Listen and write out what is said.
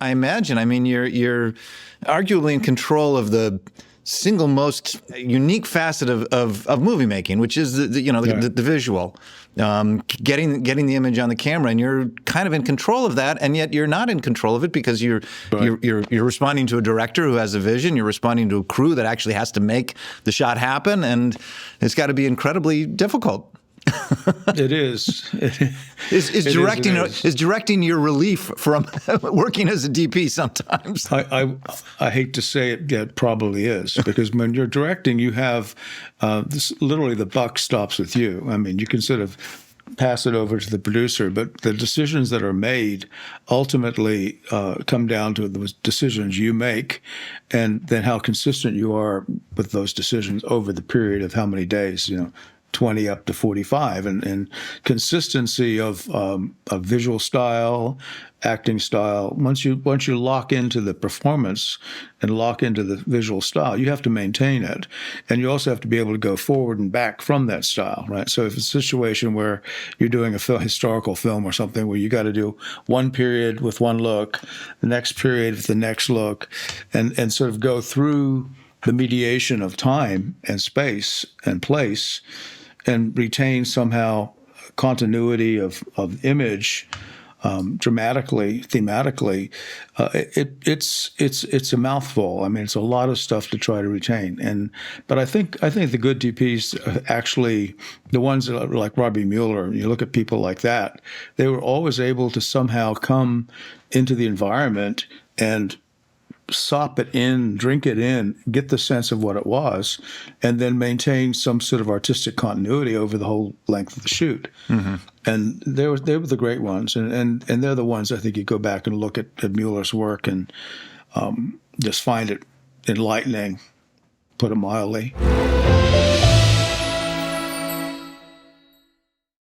I imagine. I mean, you're arguably in control of the single most unique facet of movie making, which is the visual, getting the image on the camera, and you're kind of in control of that, and yet you're not in control of it because you're responding to a director who has a vision, you're responding to a crew that actually has to make the shot happen, and it's got to be incredibly difficult. It is. Is directing your relief from working as a DP sometimes? I hate to say it, yet probably is, because when you're directing, you have literally the buck stops with you. I mean, you can sort of pass it over to the producer, but the decisions that are made ultimately come down to the decisions you make, and then how consistent you are with those decisions over the period of how many days, 20 up to 45, and consistency of visual style, acting style. Once you lock into the performance and lock into the visual style, you have to maintain it, and you also have to be able to go forward and back from that style, right? So if it's a situation where you're doing a historical film or something where you got to do one period with one look, the next period with the next look, and sort of go through the mediation of time and space and place, and retain somehow continuity of image, dramatically, thematically, it's a mouthful. I mean, it's a lot of stuff to try to retain. But I think the good DPs actually, the ones that are like Robbie Mueller, you look at people like that, they were always able to somehow come into the environment and sop it in, drink it in, get the sense of what it was, and then maintain some sort of artistic continuity over the whole length of the shoot. Mm-hmm. And they were the great ones, and they're the ones I think you go back and look at Mueller's work and just find it enlightening, put it mildly.